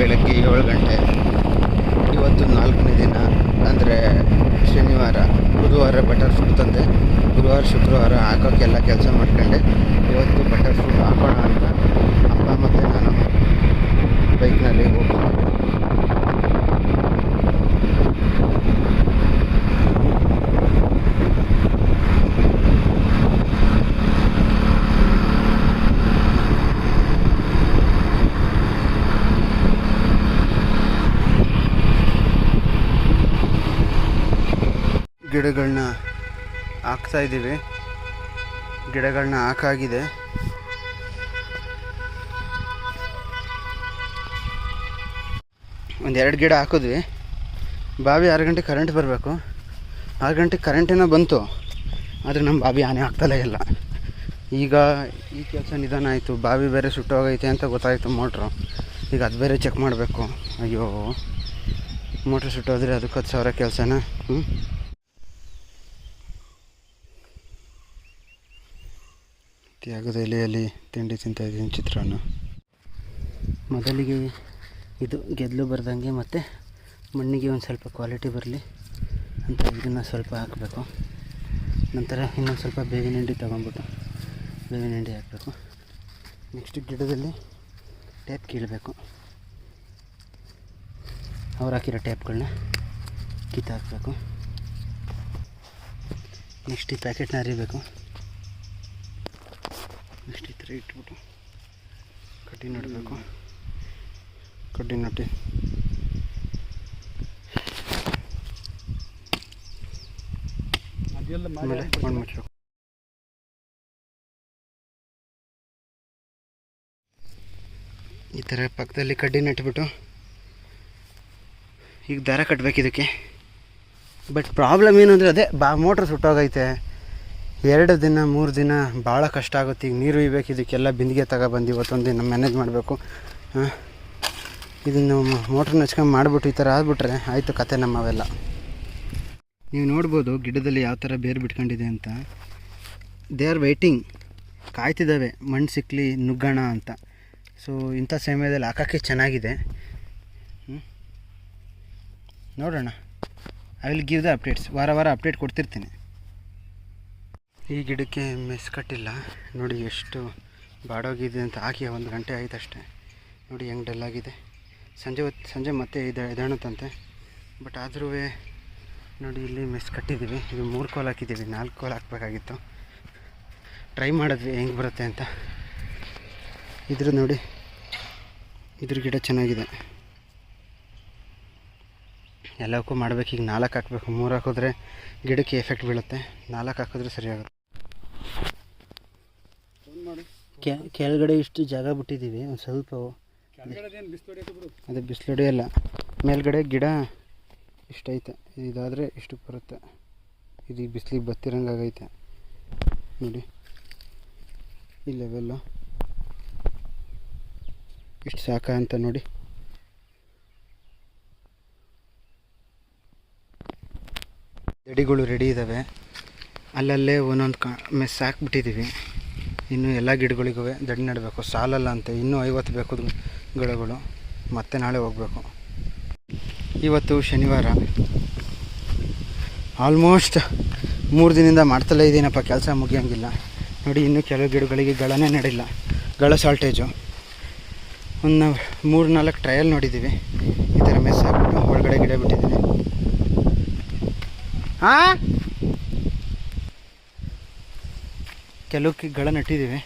ಬೆಳಗ್ಗೆ 7 ಗಂಟೆ. ಇವತ್ತು 4ನೇ ದಿನ, ಅಂದರೆ ಶನಿವಾರ. ಬುಧವಾರ ಬಟರ್ ಫ್ರೂಟ್ ತಂದೆ, ಗುರುವಾರ ಶುಕ್ರವಾರ ಹಾಕೋಕ್ಕೆಲ್ಲ ಕೆಲಸ ಮಾಡ್ಕೊಂಡೆ. ಇವತ್ತು ಬಟರ್ ಫ್ರೂಟ್ ಹಾಕೋಣ ಅಂತ ಅಪ್ಪ ಮತ್ತು ನಾನು ಬೈಕ್ನಲ್ಲಿ ಹೋಗ್ತೀನಿ. ಗಿಡಗಳನ್ನ ಹಾಕ್ತಾಯಿದ್ದೀವಿ. ಗಿಡಗಳನ್ನ ಹಾಕಾಗಿದೆ. ಒಂದು 2 ಗಿಡ ಹಾಕಿದ್ವಿ. ಬಾವಿ 6 ಗಂಟೆಗೆ ಕರೆಂಟ್ ಬರಬೇಕು. 6 ಗಂಟೆಗೆ ಕರೆಂಟೇನೋ ಬಂತು, ಆದರೆ ನಮ್ಮ ಬಾವಿ ಆನೆ ಆಗ್ತಲೇ ಇಲ್ಲ. ಈಗ ಈ ಕೆಲಸ ನಿಧಾನ ಆಯಿತು. ಬಾವಿ ಬೇರೆ ಸುಟ್ಟೋಗೈತೆ ಅಂತ ಗೊತ್ತಾಯಿತು ಮೋಟ್ರು. ಈಗ ಅದು ಬೇರೆ ಚೆಕ್ ಮಾಡಬೇಕು. ಅಯ್ಯೋ, ಮೋಟ್ರ್ ಸುಟ್ಟೋದ್ರೆ ಅದಕ್ಕೆ 10,000 ಕೆಲಸನ. ತ್ಯಾಗದ ಎಲೆಯಲ್ಲಿ ತಿಂಡಿ ತಿಂತಾಯಿದ್ದೀನಿ, ಚಿತ್ರಾನ್ನ. ಮೊದಲಿಗೆ ಇದು ಗೆದ್ದಲು ಬರ್ದಂಗೆ ಮತ್ತು ಮಣ್ಣಿಗೆ ಒಂದು ಸ್ವಲ್ಪ ಕ್ವಾಲಿಟಿ ಬರಲಿ ಅಂತ ಇದನ್ನು ಸ್ವಲ್ಪ ಹಾಕಬೇಕು. ನಂತರ ಇನ್ನೊಂದು ಸ್ವಲ್ಪ ಬೇವಿನ ಹಿಂಡಿ ತೊಗೊಂಡ್ಬಿಟ್ಟು ಬೇವಿನ ಹಿಂಡಿ ಹಾಕಬೇಕು. ನೆಕ್ಸ್ಟ್ ಗಿಡದಲ್ಲಿ ಟೇಪ್ ಕೀಳಬೇಕು. ಅವ್ರು ಹಾಕಿರೋ ಟೇಪ್ಗಳನ್ನ ಕಿತ್ತಾಕಬೇಕು. ನೆಕ್ಸ್ಟ್ ಈ ಪ್ಯಾಕೆಟ್ನ ಅರಿಬೇಕು. ನೆಕ್ಸ್ಟ್ ಈ ಥರ ಇಟ್ಬಿಟ್ಟು ಕಡ್ಡಿ ನಡಬೇಕು. ಕಡ್ಡಿ ನಟ್ಟಿ ಆಮೇಲೆ ಮಣ್ಣು ಮುಚ್ಚಬೇಕು. ಈ ಥರ ಪಕ್ಕದಲ್ಲಿ ಕಡ್ಡಿ ನಟ್ಬಿಟ್ಟು ಈಗ ದಾರ ಕಟ್ಟಬೇಕು ಇದಕ್ಕೆ. ಬಟ್ ಪ್ರಾಬ್ಲಮ್ ಏನು ಅಂದರೆ ಅದೇ ಮೋಟ್ರ್ ಸುಟ್ಟೋಗೈತೆ. 2 ದಿನ 3 ದಿನ ಭಾಳ ಕಷ್ಟ ಆಗುತ್ತೆ. ಈಗ ನೀರು ಇಬೇಕು, ಇದಕ್ಕೆಲ್ಲ ಬಿಂದಿಗೆ ತಗೊಬಂದು ಇವತ್ತೊಂದು ದಿನ ಮ್ಯಾನೇಜ್ ಮಾಡಬೇಕು. ಇದನ್ನು ಮೋಟ್ರನ್ನ ಹಚ್ಕೊಂಡು ಮಾಡಿಬಿಟ್ಟು ಈ ಥರ ಆಗಿಬಿಟ್ರೆ ಆಯಿತು ಕತೆ ನಮ್ಮವೆಲ್ಲ. ನೀವು ನೋಡ್ಬೋದು ಗಿಡದಲ್ಲಿ ಯಾವ ಥರ ಬೇರು ಬಿಟ್ಕೊಂಡಿದೆ ಅಂತ. ದೇ ಆರ್ ವೆಯ್ಟಿಂಗ್, ಕಾಯ್ತಿದ್ದಾವೆ ಮಣ್ಣು ಸಿಕ್ಕಲಿ ನುಗ್ಗೋಣ ಅಂತ. ಸೊ ಇಂಥ ಸಮಯದಲ್ಲಿ ಹಾಕೋಕ್ಕೆ ಚೆನ್ನಾಗಿದೆ. ನೋಡೋಣ. I will give the updates. ವಾರ ವಾರ ಅಪ್ಡೇಟ್ ಕೊಡ್ತಿರ್ತೀನಿ. ಈ ಗಿಡಕ್ಕೆ ಮೆಸ್ ಕಟ್ಟಿಲ್ಲ ನೋಡಿ, ಎಷ್ಟು ಬಾಡೋಗಿದೆ ಅಂತ. ಹಾಕಿ 1 ಗಂಟೆ ಆಯ್ತು ಅಷ್ಟೇ. ನೋಡಿ ಹೆಂಗೆ ಡಲ್ಲಾಗಿದೆ. ಸಂಜೆ ಮತ್ತೆ ಎದಣುತ್ತಂತೆ. ಬಟ್ ಆದರೂ ನೋಡಿ ಇಲ್ಲಿ ಮೆಸ್ ಕಟ್ಟಿದ್ದೀವಿ. ಇದು 3 ಕೋಲ್ ಹಾಕಿದ್ದೀವಿ, 4 ಕೋಲ್ ಹಾಕಬೇಕಾಗಿತ್ತು. ಟ್ರೈ ಮಾಡಿದ್ವಿ ಹೆಂಗೆ ಬರುತ್ತೆ ಅಂತ. ಇದ್ರ ನೋಡಿ, ಇದ್ರ ಗಿಡ ಚೆನ್ನಾಗಿದೆ. ಎಲ್ಲಕ್ಕೂ ಮಾಡಬೇಕು. ಈಗ 4 ಹಾಕಬೇಕು. 3 ಹಾಕಿದ್ರೆ ಗಿಡಕ್ಕೆ ಎಫೆಕ್ಟ್ ಬೀಳುತ್ತೆ. 4 ಹಾಕಿದ್ರೆ ಸರಿಯಾಗುತ್ತೆ. ಕೆಳಗಡೆ ಇಷ್ಟು ಜಾಗ ಬಿಟ್ಟಿದ್ದೀವಿ. ಒಂದು ಸ್ವಲ್ಪ ಅದೇ ಬಿಸಿಲು ಹೊಡೆಯಲ್ಲ. ಮೇಲ್ಗಡೆ ಗಿಡ ಇಷ್ಟೈತೆ. ಇದಾದರೆ ಇಷ್ಟು ಬರುತ್ತೆ. ಇದು ಬಿಸಿಲಿಗೆ ಬತ್ತಿರಂಗಾಗೈತೆ ನೋಡಿ. ಈ ಲೆವೆಲ್ಲು ಇಷ್ಟು ಸಾಕ ಅಂತ ನೋಡಿ. ದಡಿಗಳು ರೆಡಿ ಇದ್ದಾವೆ. ಅಲ್ಲಲ್ಲೇ ಒಂದೊಂದು ಮೆಸ್ ಹಾಕ್ಬಿಟ್ಟಿದ್ದೀವಿ. ಇನ್ನು ಎಲ್ಲ ಗಿಡಗಳಿಗೂ ದಡಿ ನೆಡಬೇಕು. ಸಾಲಲ್ಲ ಅಂತ ಇನ್ನೂ 50 ಬೇಕು ಗಿಡಗಳು. ಮತ್ತೆ ನಾಳೆ ಹೋಗಬೇಕು. ಇವತ್ತು ಶನಿವಾರ. ಆಲ್ಮೋಸ್ಟ್ 3 ದಿನದಿಂದ ಮಾಡ್ತಲೇ ಇದ್ದೀನಪ್ಪ, ಕೆಲಸ ಮುಗಿಯೋಂಗಿಲ್ಲ. ನೋಡಿ ಇನ್ನೂ ಕೆಲವು ಗಿಡಗಳಿಗೆ ಗಳನೇ ನಡಿಲ್ಲ. ಗಳ ಶಾರ್ಟೇಜು. ಒಂದು 3-4 ಟ್ರಯಲ್ ನೋಡಿದ್ದೀವಿ. ಈ ಥರ ಮೆಸ್ ಹಾಕ್ಬಿಟ್ಟು ಒಳಗಡೆ ಗಿಡ ಬಿಟ್ಟಿದ್ದೀವಿ. ಕೆಲವಕ್ಕೆ ಗಳ ನಟ್ಟಿದ್ದೀವಿ.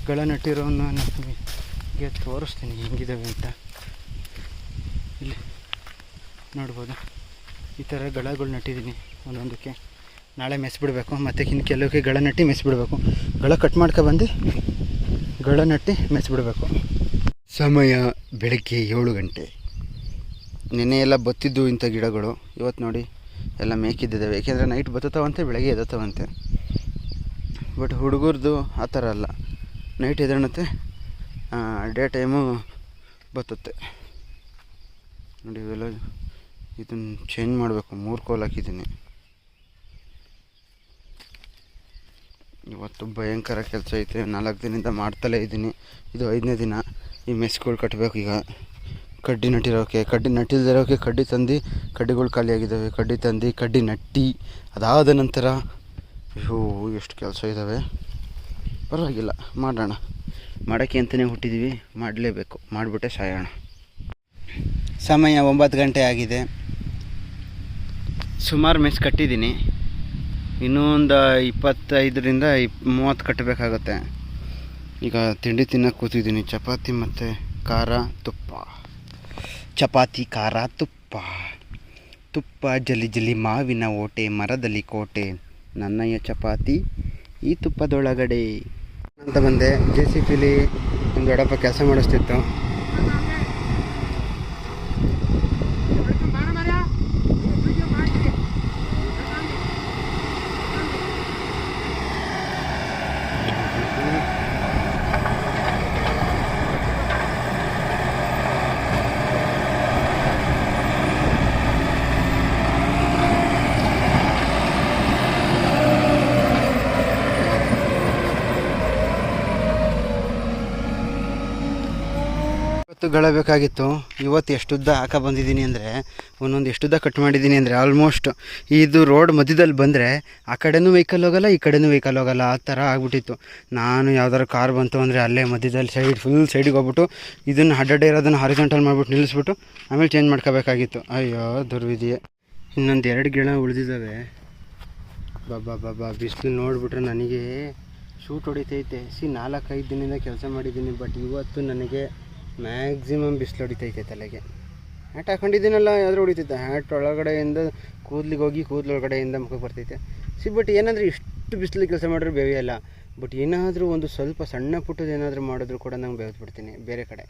ಗಳ ನಟ್ಟಿರೋನ್ನ ನಿಮಗೆ ತೋರಿಸ್ತೀನಿ ಹೆಂಗಿದ್ದಾವೆ ಅಂತ. ಇಲ್ಲಿ ನೋಡ್ಬೋದು, ಈ ಥರ ಗಳಗಳು ನಟ್ಟಿದ್ದೀನಿ ಒಂದೊಂದಕ್ಕೆ. ನಾಳೆ ಮೆಸ್ ಬಿಡಬೇಕು. ಮತ್ತು ಇನ್ನು ಕೆಲವಕ್ಕೆ ಗಳ ನಟ್ಟಿ ಮೆಸ್ ಬಿಡಬೇಕು. ಗಳ ಕಟ್ ಮಾಡ್ಕೊಬಂದು ಗಳ ನಟ್ಟಿ ಮೆಸ್ ಬಿಡಬೇಕು. ಸಮಯ ಬೆಳಗ್ಗೆ 7 ಗಂಟೆ. ನೆನ್ನೆ ಎಲ್ಲ ಬತ್ತಿದ್ದು ಇಂಥ ಗಿಡಗಳು. ಇವತ್ತು ನೋಡಿ ಎಲ್ಲ ಮೇಕಿದ್ದಿದ್ದಾವೆ. ಏಕೆಂದರೆ ನೈಟ್ ಬತ್ತವಂತೆ, ಬೆಳಗ್ಗೆ ಎದತ್ತವಂತೆ. ಬಟ್ ಹುಡುಗರದು ಆ ಥರ ಅಲ್ಲ. ನೈಟ್ ಎದಣತ್ತೆ, ಡೇ ಟೈಮು ಬತ್ತುತ್ತೆ ನೋಡಿ. ಇವೆಲ್ಲ ಇದನ್ನು ಚೇಂಜ್ ಮಾಡಬೇಕು. 3 ಕೋಲ್ ಹಾಕಿದ್ದೀನಿ. ಇವತ್ತು ಭಯಂಕರ ಕೆಲಸ ಐತೆ. 4 ದಿನದಿಂದ ಮಾಡ್ತಲೇ ಇದ್ದೀನಿ. ಇದು 5ನೇ ದಿನ. ಈ ಮೆಸ್ಗಳು ಕಟ್ಟಬೇಕು. ಈಗ ಕಡ್ಡಿ ನಟ್ಟಿರೋಕೆ, ಕಡ್ಡಿ ನಟ್ಟಿಲ್ದಿರೋಕೆ ಕಡ್ಡಿ ತಂದು, ಕಡ್ಡಿಗಳು ಖಾಲಿಯಾಗಿದ್ದಾವೆ, ಕಡ್ಡಿ ತಂದು ಕಡ್ಡಿ ನಟ್ಟಿ ಅದಾದ ನಂತರ ಅಯ್ಯೋ ಎಷ್ಟು ಕೆಲಸ ಇದ್ದಾವೆ. ಪರವಾಗಿಲ್ಲ, ಮಾಡೋಣ. ಮಾಡೋಕ್ಕೆ ಅಂತಲೇ ಹುಟ್ಟಿದ್ದೀವಿ, ಮಾಡಲೇಬೇಕು. ಮಾಡಿಬಿಟ್ಟೆ ಸಾಯೋಣ. ಸಮಯ 9 ಗಂಟೆ ಆಗಿದೆ. ಸುಮಾರು ಮೆಸ್ ಕಟ್ಟಿದ್ದೀನಿ. ಇನ್ನೂ ಒಂದು 25ರಿಂದ 30 ಕಟ್ಟಬೇಕಾಗುತ್ತೆ. ಈಗ ತಿಂಡಿ ತಿನ್ನೋಕೆ ಕೂತಿದ್ದೀನಿ. ಚಪಾತಿ ಮತ್ತು ಖಾರ ತುಪ್ಪ. ಚಪಾತಿ ಖಾರ ತುಪ್ಪ. ತುಪ್ಪ ಜಲಿ ಜಲಿ ಮಾವಿನ ಓಟೆ, ಮರದಲ್ಲಿ ಕೋಟೆ, ನನ್ನಯ್ಯ ಚಪಾತಿ ಈ ತುಪ್ಪದೊಳಗಡೆ ಅಂತ ಬಂದೆ. JCPಲಿ ಒಂದು ದೊಡ್ಡಪ್ಪ ಕೆಲಸ ಮಾಡಿಸ್ತಿತ್ತು. ಗಳಬೇಕಾಗಿತ್ತು. ಇವತ್ತು ಎಷ್ಟುದ್ದ ಹಾಕ ಬಂದಿದ್ದೀನಿ ಅಂದರೆ, ಒಂದೊಂದು ಎಷ್ಟುದ್ದ ಕಟ್ ಮಾಡಿದ್ದೀನಿ ಅಂದರೆ ಆಲ್ಮೋಸ್ಟ್ ಇದು ರೋಡ್ ಮಧ್ಯದಲ್ಲಿ ಬಂದರೆ ಆ ಕಡೆನೂ ವೆಹಿಕಲ್ ಹೋಗೋಲ್ಲ, ಈ ಕಡೆನೂ ವೆಹಿಕಲ್ ಹೋಗೋಲ್ಲ, ಆ ಥರ ಆಗ್ಬಿಟ್ಟಿತ್ತು. ನಾನು ಯಾವ್ದಾದ್ರು ಕಾರ್ ಬಂತು ಅಂದರೆ ಅಲ್ಲೇ ಮಧ್ಯದಲ್ಲಿ ಫುಲ್ ಸೈಡಿಗೆ ಹೋಗ್ಬಿಟ್ಟು ಇದನ್ನು ಅಡ್ಡಡ್ಡ ಇರೋದನ್ನು ಹಾರಿಜಾಂಟಲ್ ಮಾಡಿಬಿಟ್ಟು ನಿಲ್ಲಿಸ್ಬಿಟ್ಟು ಆಮೇಲೆ ಚೇಂಜ್ ಮಾಡ್ಕೋಬೇಕಾಗಿತ್ತು. ಅಯ್ಯೋ ದುರ್ವಿಧಿಯೇ. ಇನ್ನೊಂದು 2 ಗಿಡ ಉಳಿದಿದ್ದಾವೆ. ಬಾಬಾ ಬಿಸಿಲು ನೋಡಿಬಿಟ್ರೆ ನನಗೆ ಶೂಟ್ ಹೊಡಿತೈತೆ. 4-5 ದಿನದಿಂದ ಕೆಲಸ ಮಾಡಿದ್ದೀನಿ, ಬಟ್ ಇವತ್ತು ನನಗೆ ಮ್ಯಾಕ್ಸಿಮಮ್ ಬಿಸಿಲು ಹೊಡಿತೈತೆ ತಲೆಗೆ. ಹ್ಯಾಟ್ ಹಾಕೊಂಡಿದ್ದೀನಲ್ಲ, ಯಾವ್ದು ಹೊಡಿತೈತೆ. ಹ್ಯಾಟ್ ಒಳಗಡೆಯಿಂದ ಕೂದಲಿಗೆ ಹೋಗಿ ಕೂದಲೊಳಗಡೆಯಿಂದ ಮುಖಕ್ಕೆ ಬರ್ತೈತೆ. ಬಟ್ ಏನಾದರೂ ಇಷ್ಟು ಬಿಸಿಲು ಕೆಲಸ ಮಾಡಿದ್ರೆ ಬೇವಿಯಲ್ಲ. ಬಟ್ ಏನಾದರೂ ಒಂದು ಸ್ವಲ್ಪ ಸಣ್ಣ ಪುಟ್ಟದ್ದು ಏನಾದರೂ ಮಾಡಿದ್ರು ಕೂಡ ನಂಗೆ ಬೇವ್ದು ಬಿಡ್ತೀನಿ ಬೇರೆ ಕಡೆ.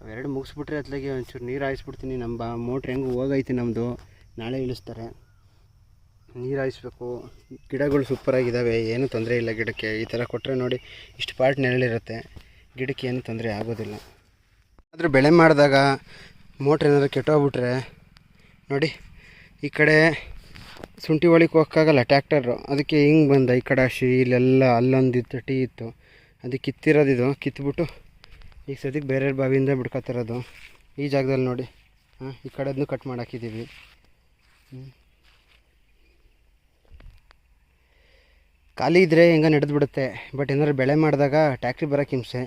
ಅವೆರಡು ಮುಗಿಸ್ಬಿಟ್ರೆ ಅತ್ಲಾಗೆ ಒಂಚೂರು ನೀರು ಹಾಯಿಸ್ಬಿಡ್ತೀನಿ. ನಮ್ಮ ಮೋಟ್ರ್ ಹೆಂಗೆ ಹೋಗೈತಿ ನಮ್ಮದು, ನಾಳೆ ಇಳಿಸ್ತಾರೆ. ನೀರು ಹಾಯಿಸ್ಬೇಕು. ಗಿಡಗಳು ಸೂಪರಾಗಿದ್ದಾವೆ, ಏನೂ ತೊಂದರೆ ಇಲ್ಲ ಗಿಡಕ್ಕೆ. ಈ ಥರ ಕೊಟ್ಟರೆ ನೋಡಿ, ಇಷ್ಟು ಪಾರ್ಟ್ ನೆರಳಿರುತ್ತೆ, ಗಿಡಕ್ಕೆ ಏನೂ ತೊಂದರೆ ಆಗೋದಿಲ್ಲ. ಆದರೂ ಬೆಳೆ ಮಾಡಿದಾಗ ಮೋಟ್ರ್ ಏನಾದರೂ ಕೆಟ್ಟೋಗ್ಬಿಟ್ರೆ ನೋಡಿ, ಈ ಕಡೆ ಶುಂಠಿ ಹೊಳಿಗೆ ಹೋಗೋಕ್ಕಾಗಲ್ಲ ಟ್ಯಾಕ್ಟರು. ಅದಕ್ಕೆ ಹಿಂಗೆ ಬಂದ ಈ ಕಡೆ ಇಲ್ಲೆಲ್ಲ ಅಲ್ಲೊಂದು ಟೀ ಇತ್ತು, ಅದಕ್ಕೆ ಕಿತ್ತಿರೋದಿದು. ಕಿತ್ಬಿಟ್ಟು ಈಗ ಸದ್ಯಕ್ಕೆ ಬೇರೆ ಬಾವಿಯಿಂದ ಬಿಡ್ಕೊತಿರೋದು. ಈ ಜಾಗದಲ್ಲಿ ನೋಡಿ, ಈ ಕಡೆದನ್ನು ಕಟ್ ಮಾಡಾಕಿದ್ದೀವಿ. ಖಾಲಿ ಇದ್ದರೆ ಹೆಂಗೆ ನಡೆದು ಬಿಡುತ್ತೆ. ಬಟ್ ಏನಾದ್ರು ಬೆಳೆ ಮಾಡಿದಾಗ ಟ್ಯಾಕ್ಟ್ರಿ ಬರೋಕ್ಕೆ ಹಿಂಸೆ,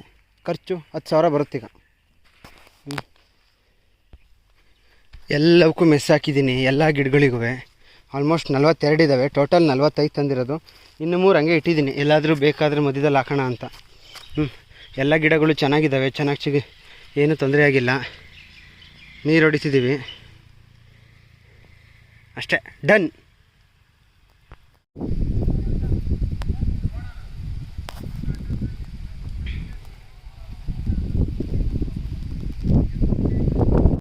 ಖರ್ಚು 10,000 ಬರುತ್ತೀಗ. ಎಲ್ಲವಕ್ಕೂ ಮೆಸ್ ಹಾಕಿದ್ದೀನಿ, ಎಲ್ಲ ಗಿಡಗಳಿಗೂ. ಆಲ್ಮೋಸ್ಟ್ 42 ಇದ್ದಾವೆ, ಟೋಟಲ್ 45 ತಂದಿರೋದು. ಇನ್ನು 3 ಹಂಗೆ ಇಟ್ಟಿದ್ದೀನಿ, ಎಲ್ಲಾದರೂ ಬೇಕಾದರೆ ಮಧ್ಯದಲ್ಲಿ ಹಾಕೋಣ ಅಂತ. ಎಲ್ಲ ಗಿಡಗಳು ಚೆನ್ನಾಗಿದ್ದಾವೆ, ಚೆನ್ನಾಗಿ ಏನೂ ತೊಂದರೆ ಆಗಿಲ್ಲ. ನೀರು ಹೊಡಿತಿದ್ದೀವಿ ಅಷ್ಟೇ, ಡನ್.